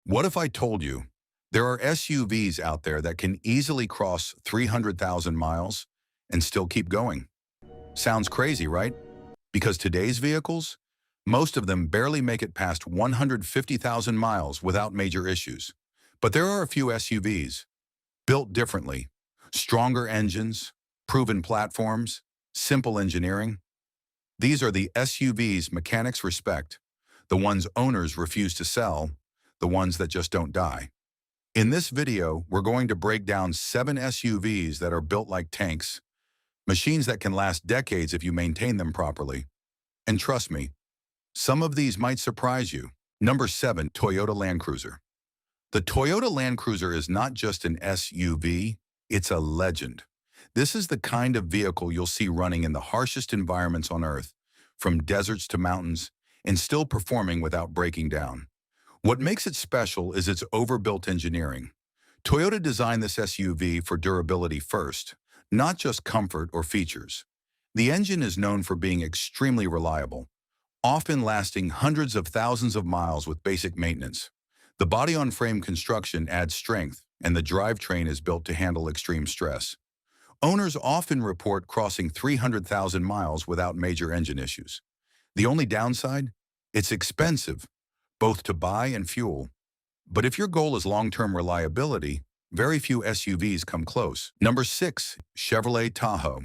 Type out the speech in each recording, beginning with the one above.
What if I told you there are SUVs out there that can easily cross 300,000 miles and still keep going? Sounds crazy, right? Because today's vehicles, most of them barely make it past 150,000 miles without major issues. But there are a few SUVs built differently, stronger engines, proven platforms, simple engineering. These are the SUVs mechanics respect, the ones owners refuse to sell, the ones that just don't die. In this video, we're going to break down 7 SUVs that are built like tanks, machines that can last decades if you maintain them properly. And trust me, some of these might surprise you. Number 7, Toyota Land Cruiser. The Toyota Land Cruiser is not just an SUV, it's a legend. This is the kind of vehicle you'll see running in the harshest environments on Earth, from deserts to mountains, and still performing without breaking down. What makes it special is its overbuilt engineering. Toyota designed this SUV for durability first, not just comfort or features. The engine is known for being extremely reliable, often lasting hundreds of thousands of miles with basic maintenance. The body-on-frame construction adds strength, and the drivetrain is built to handle extreme stress. Owners often report crossing 300,000 miles without major engine issues. The only downside? It's expensive, both to buy and fuel. But if your goal is long-term reliability, very few SUVs come close. Number 6, Chevrolet Tahoe.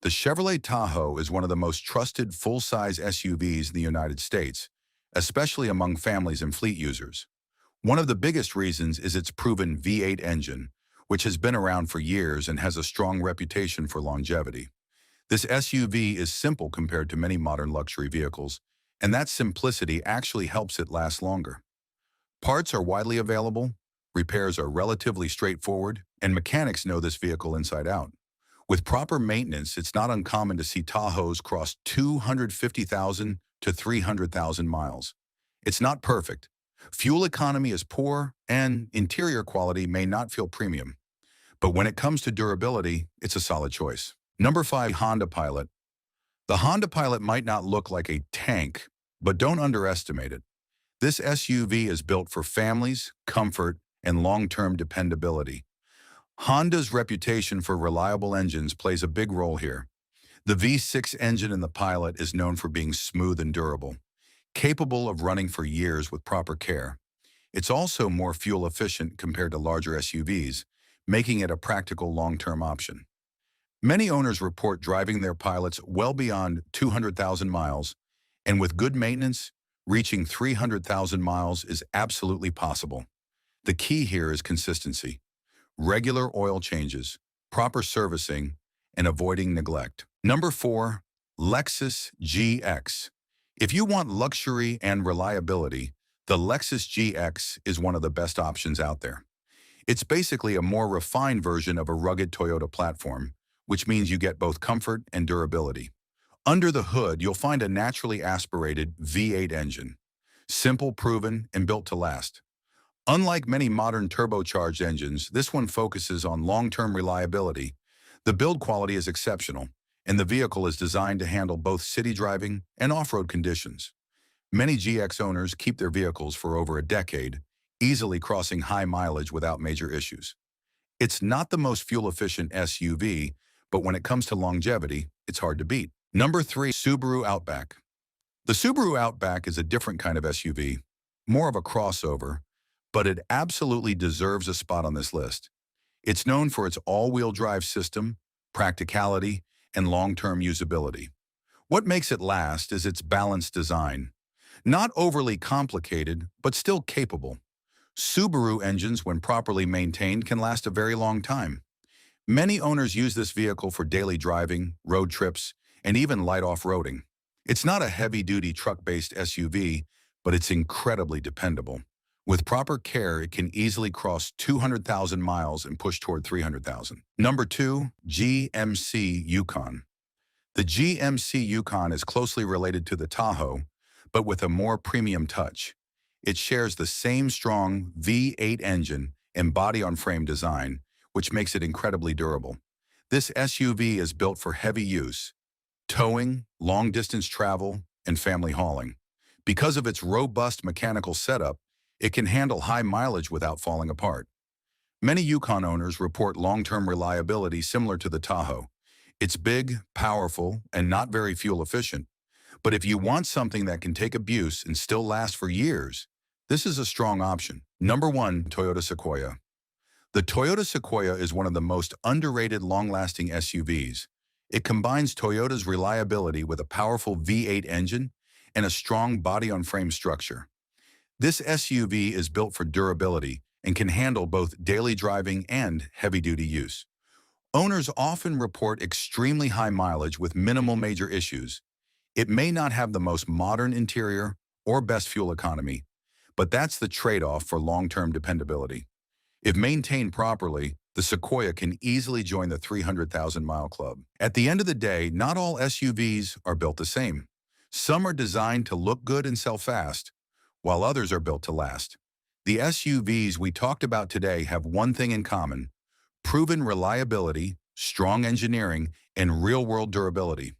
The Chevrolet Tahoe is one of the most trusted full-size SUVs in the United States, especially among families and fleet users. One of the biggest reasons is its proven V8 engine, which has been around for years and has a strong reputation for longevity. This SUV is simple compared to many modern luxury vehicles, and that simplicity actually helps it last longer. Parts are widely available, repairs are relatively straightforward, and mechanics know this vehicle inside out. With proper maintenance, it's not uncommon to see Tahoes cross 250,000 to 300,000 miles. It's not perfect. Fuel economy is poor, and interior quality may not feel premium. But when it comes to durability, it's a solid choice. Number 5, Honda Pilot. The Honda Pilot might not look like a tank, but don't underestimate it. This SUV is built for families, comfort, and long-term dependability. Honda's reputation for reliable engines plays a big role here. The V6 engine in the Pilot is known for being smooth and durable, capable of running for years with proper care. It's also more fuel efficient compared to larger SUVs, making it a practical long-term option. Many owners report driving their Pilots well beyond 200,000 miles, and with good maintenance, reaching 300,000 miles is absolutely possible. The key here is consistency, regular oil changes, proper servicing, and avoiding neglect. Number 4, Lexus GX. If you want luxury and reliability, the Lexus GX is one of the best options out there. It's basically a more refined version of a rugged Toyota platform, which means you get both comfort and durability. Under the hood, you'll find a naturally aspirated V8 engine, simple, proven, and built to last. Unlike many modern turbocharged engines, this one focuses on long-term reliability. The build quality is exceptional, and the vehicle is designed to handle both city driving and off-road conditions. Many GX owners keep their vehicles for over a decade, easily crossing high mileage without major issues. It's not the most fuel-efficient SUV, but when it comes to longevity, it's hard to beat. Number 3, Subaru Outback. The Subaru Outback is a different kind of SUV, more of a crossover, but it absolutely deserves a spot on this list. It's known for its all-wheel drive system, practicality, and long-term usability. What makes it last is its balanced design. Not overly complicated, but still capable. Subaru engines, when properly maintained, can last a very long time. Many owners use this vehicle for daily driving, road trips, and even light off-roading. It's not a heavy-duty truck-based SUV, but it's incredibly dependable. With proper care, it can easily cross 200,000 miles and push toward 300,000. Number 2, GMC Yukon. The GMC Yukon is closely related to the Tahoe, but with a more premium touch. It shares the same strong V8 engine and body-on-frame design, which makes it incredibly durable. This SUV is built for heavy use, towing, long-distance travel, and family hauling. Because of its robust mechanical setup, It can handle high mileage without falling apart. Many Yukon owners report long-term reliability similar to the Tahoe. It's big, powerful, and not very fuel efficient. But if you want something that can take abuse and still last for years, this is a strong option. Number 1, Toyota Sequoia. The Toyota Sequoia is one of the most underrated long-lasting SUVs. It combines Toyota's reliability with a powerful V8 engine and a strong body-on-frame structure. This SUV is built for durability and can handle both daily driving and heavy-duty use. Owners often report extremely high mileage with minimal major issues. It may not have the most modern interior or best fuel economy, but that's the trade-off for long-term dependability. If maintained properly, the Sequoia can easily join the 300,000-mile club. At the end of the day, not all SUVs are built the same. Some are designed to look good and sell fast, while others are built to last. The SUVs we talked about today have one thing in common: proven reliability, strong engineering, and real-world durability.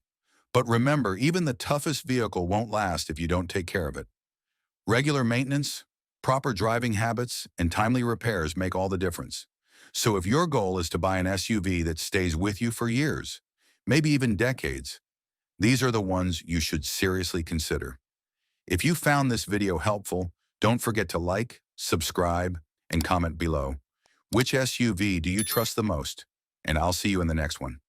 But remember, even the toughest vehicle won't last if you don't take care of it. Regular maintenance, proper driving habits, and timely repairs make all the difference. So if your goal is to buy an SUV that stays with you for years, maybe even decades, these are the ones you should seriously consider. If you found this video helpful, don't forget to like, subscribe, and comment below. Which SUV do you trust the most? And I'll see you in the next one.